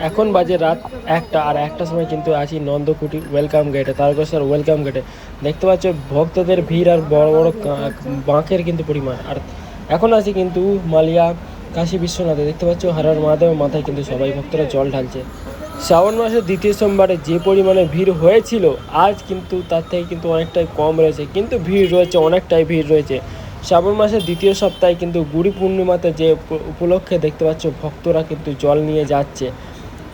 এখন বাজে রাত 1টা, আর 1টার সময় কিন্তু আছি নন্দকুটি ওয়েলকাম গেটে, তারকেশ্বর ওয়েলকাম গেটে। দেখতে পাচ্ছ ভক্তদের ভিড় আর বড় বড় বাঁকের কিন্তু পরিমাণ। আর এখন আছি কিন্তু মালিয়া কাশী বিশ্বনাথে। দেখতে পাচ্ছ হর মহাদেবের মাথায় কিন্তু সবাই ভক্তরা জল ঢালছে। শ্রাবণ মাসের দ্বিতীয় সোমবারে যে পরিমাণে ভিড় হয়েছিল, আজ কিন্তু তার থেকে কিন্তু অনেকটাই কম রয়েছে, কিন্তু ভিড় রয়েছে, অনেকটাই ভিড় রয়েছে। শ্রাবণ মাসের দ্বিতীয় সপ্তাহে কিন্তু গুড়ি পূর্ণিমাতে যে উপলক্ষে দেখতে পাচ্ছ ভক্তরা কিন্তু জল নিয়ে যাচ্ছে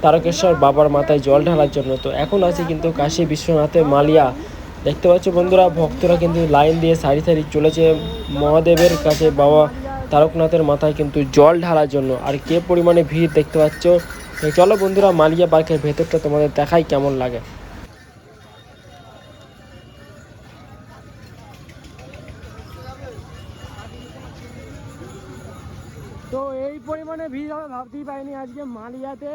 তারকেশ্বর বাবার মাথায় জল ঢালার জন্য। তো এখন আছি কিন্তু কাশী বিশ্বনাথের মালিয়া। দেখতে পাচ্ছ বন্ধুরা, ভক্তরা কিন্তু লাইন দিয়ে সারি সারি চলেছে মহাদেবের কাছে, বাবা তারকনাথের মাথায় কিন্তু জল ঢালার জন্য। আর কে পরিমাণে ভিড় দেখতে পাচ্ছ। চলো বন্ধুরা, মালিয়া পার্কের ভেতরটা তোমাদের দেখাই কেমন লাগে। তো এই পরিমাণে ভিড় হবে ভাবতেই পারিনি আজকে মালিয়াতে।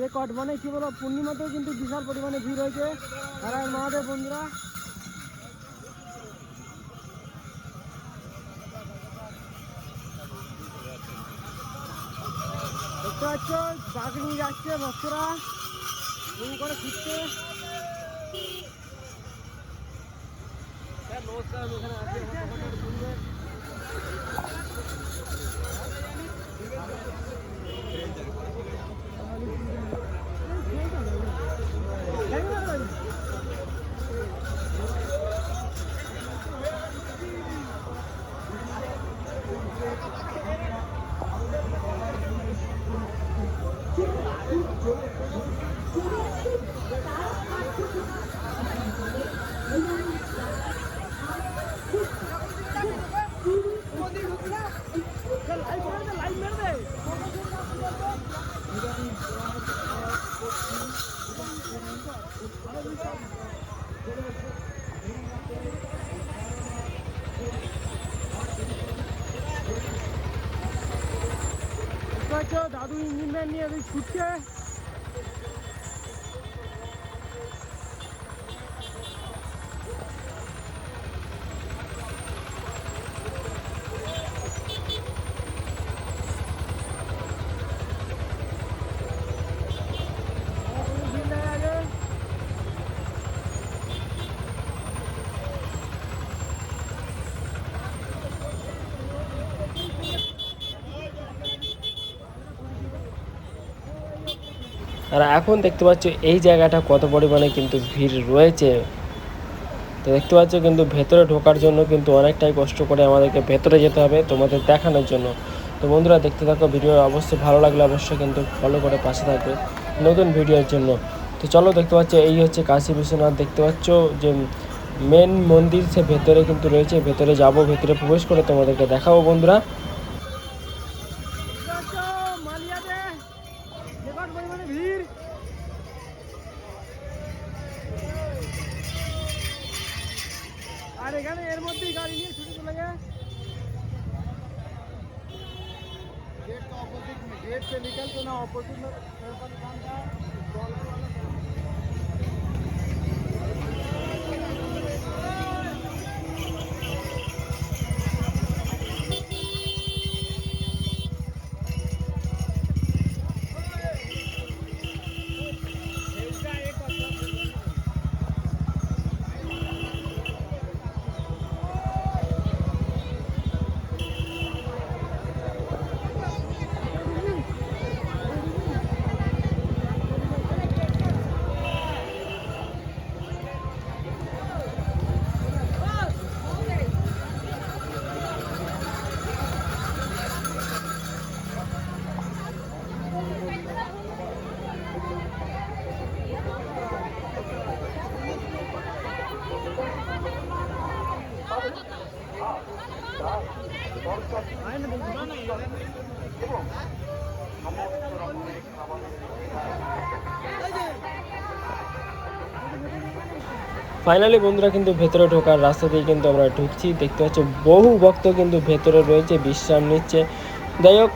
রেকর্ড মানে কি বলো, পূর্ণিমাতেও কিন্তু বিশাল পরিমাণে ভিড় হয়েছে। আর মহাদেব বন্ধুরা, দেখতে পাচ্ছ বাঘ নিয়ে যাচ্ছে ভক্তরা করে ফিরছে। নমস্কার, আমি এখানে আছি দাদু ইঞ্জিন ভ্যান নিয়ে ছুটছে। আর এখন দেখতে পাচ্ছ এই জায়গাটা কত পরিমাণে কিন্তু ভিড় রয়েছে। তো দেখতে পাচ্ছ কিন্তু ভেতরে ঢোকার জন্য কিন্তু অনেকটাই কষ্ট করে আমাদেরকে ভেতরে যেতে হবে তোমাদের দেখানোর জন্য। তো বন্ধুরা, দেখতে থাকো ভিডিও। অবশ্যই ভালো লাগলে অবশ্যই কিন্তু ফলো করে পাশে থাকবে নতুন ভিডিওর জন্য। তো চলো, দেখতে পাচ্ছ এই হচ্ছে কাশী বিশ্বনাথ। দেখতে পাচ্ছ যে মেন মন্দির, সে ভেতরে কিন্তু রয়েছে। ভেতরে যাব, ভেতরে প্রবেশ করে তোমাদেরকে দেখাবো বন্ধুরা। আর এখানে এর মধ্যেই গাড়ি নিয়ে ছুটে চলে যায়। गेट का ऑपोजिट में, गेट से निकल के ना ऑपोजिट में ফাইনালি বন্ধুরা, কিন্তু ভেতরে ঢোকার রাস্তা দিয়ে কিন্তু আমরা ঢুকছি। দেখতে পাচ্ছ বহু ভক্ত কিন্তু ভেতরে রয়েছে, বিশ্রাম নিচ্ছে। যাই হোক,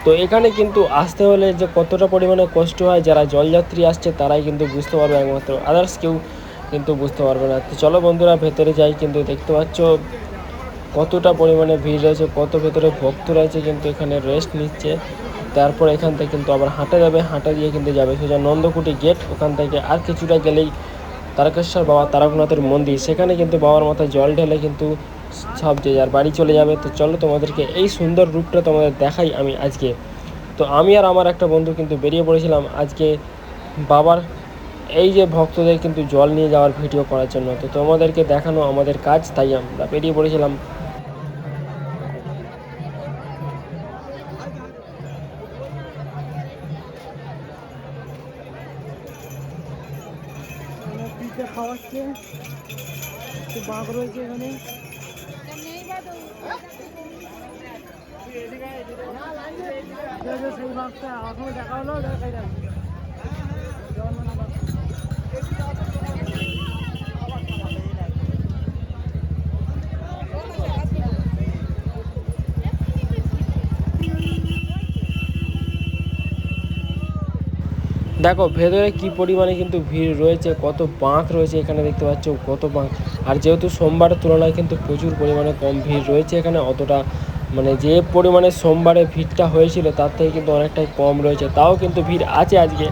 তো এখানে কিন্তু আসতে হলে যে কতটা পরিমাণে কষ্ট হয়, যারা জলযাত্রী আসছে তারাই কিন্তু বুঝতে পারবে, একমাত্র আদার্স কেউ কিন্তু বুঝতে পারবে না। তো চলো বন্ধুরা, ভেতরে যাই। কিন্তু দেখতে পাচ্ছ কতটা পরিমাণে ভিড় রয়েছে, কত ভেতরে ভক্ত রয়েছে কিন্তু এখানে রেস্ট নিচ্ছে। তারপর এখান থেকে কিন্তু আবার হাঁটা যাবে, হাঁটা দিয়ে কিন্তু যাবে সোজা নন্দকুটি গেট। ওখান থেকে আর কিছুটা গেলেই তারকেশ্বর বাবা তারকনাথের মন্দির, সেখানে কিন্তু বাবার মাথায় জল ঢেলে কিন্তু সব যে যার বাড়ি চলে যাবে। তো চলো তোমাদেরকে এই সুন্দর রূপটা তোমাদের দেখাই আমি আজকে। তো আমি আর আমার একটা বন্ধু কিন্তু বেরিয়ে পড়েছিলাম আজকে বাবার এই যে ভক্তদের কিন্তু জল নিয়ে যাওয়ার ভিডিও করার জন্য। তো তোমাদেরকে দেখানো আমাদের কাজ, তাই আমরা বেরিয়ে পড়েছিলাম। খাওয়াচ্ছে, বাঘ রয়েছে এখানে। সেই বাঘটা এখনো দেখা হলো, দেখাই যাবে। দেখো ভেতরে কি পরিমাণে কিন্তু ভিড় রয়েছে, কত বাঁক রয়েছে এখানে দেখতে পাচ্ছ, কত বাঁক। আর যেহেতু সোমবারের তুলনায় কিন্তু প্রচুর পরিমাণে কম ভিড় রয়েছে এখানে, অতটা মানে যে পরিমাণে সোমবারে ভিড়টা হয়েছিল তার থেকে কিন্তু অনেকটাই কম রয়েছে, তাও কিন্তু ভিড় আছে আজকে।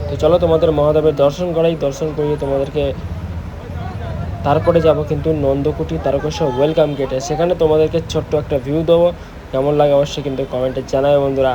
তো চলো তোমাদের মহাদেবের দর্শন করাই, দর্শন করিয়ে তোমাদেরকে তারপরে যাব কিন্তু নন্দকুটি তারকেশ্বর ওয়েলকাম গেটে, সেখানে তোমাদেরকে ছোট্ট একটা ভিউ দেবো। কেমন লাগে অবশ্যই কিন্তু কমেন্টে জানাবে বন্ধুরা।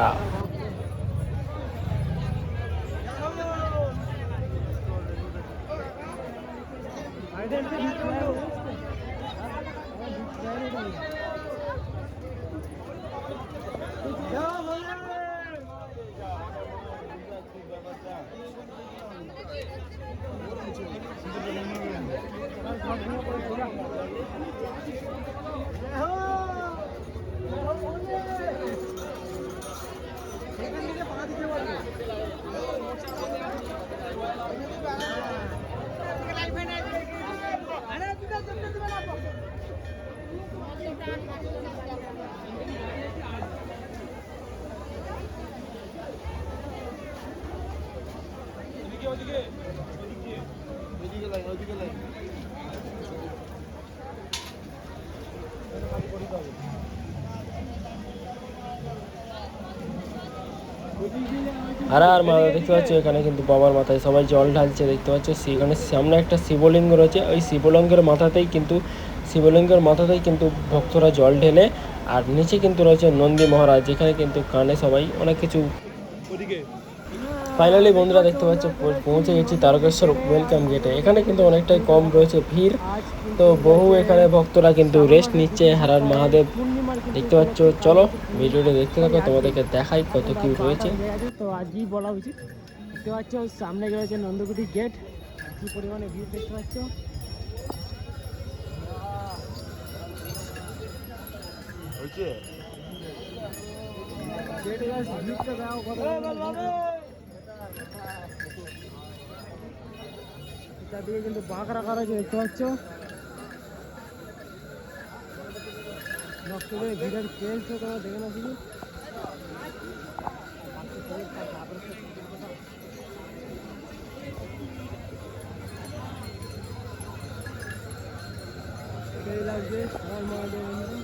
আর মা দেখতে পাচ্ছ এখানে কিন্তু বাবার মাথায় সবাই জল ঢালছে দেখতে পাচ্ছ। সেখানে সামনে একটা শিবলিঙ্গ রয়েছে, ওই শিবলিঙ্গের মাথাতেই কিন্তু ভক্তরা জল ঢেলে। আর নিচে কিন্তু রয়েছে নন্দী মহারাজ, যেখানে কিন্তু কানে সবাই অনেক কিছু। ফাইনালি বন্ধুরা দেখতে পাচ্ছ পৌঁছে গেছি তারকেশ্বর ওয়েলকাম গেটে। এখানে কিন্তু অনেকটাই কম রয়েছে ভিড়, তো বহু এখানে ভক্তরা কিন্তু রেস্ট নিচ্ছে। হারার মহাদেব দেখতে পাচ্ছ। চলো ভিডিওটা দেখতে থাকো, তোমাদেরকে দেখাই কত কি রয়েছে। তো আজই বলা উচিত, দেখতে পাচ্ছ সামনে রয়েছে নন্দকুটি গেট, কি পরিমাণে ভিড় দেখতে পাচ্ছ। চারদিকে কিন্তু বাঘ রাখা রয়েছে দেখতে পাচ্ছ। ভক্তদের ভিড়ের কেস তোমরা দেখে না শুধু। এটাই লাগবে সবার মহাদেব বন্ধু।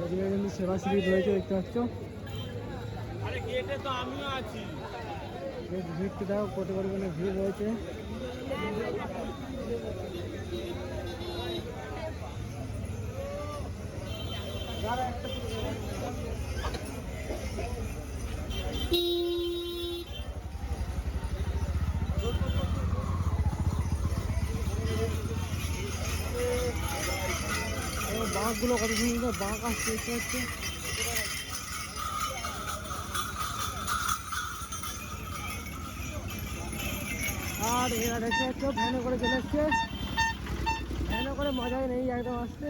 এদিকে কিন্তু সেবা শিবির রয়েছে দেখতে পাচ্ছ। গেটে তো আমিও আছি। ভিড়টা দেখো কত পরিমাণে ভিড় রয়েছে। বাঘগুলো কত সুন্দর বাঘ আসছে দেখতে পাচ্ছি। আর এরা দেখতে পাচ্ছ ভ্যানে করে চলে এসছে, ভ্যানে করে মজাই নেই একদম আসতে।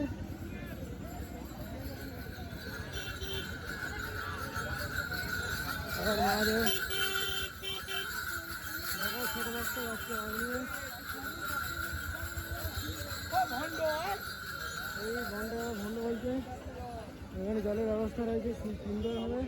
ছোট বাচ্চা যাচ্ছে এই ভণ্ড বলছে। এখানে জলের ব্যবস্থা রয়েছে খুব সুন্দর হবে।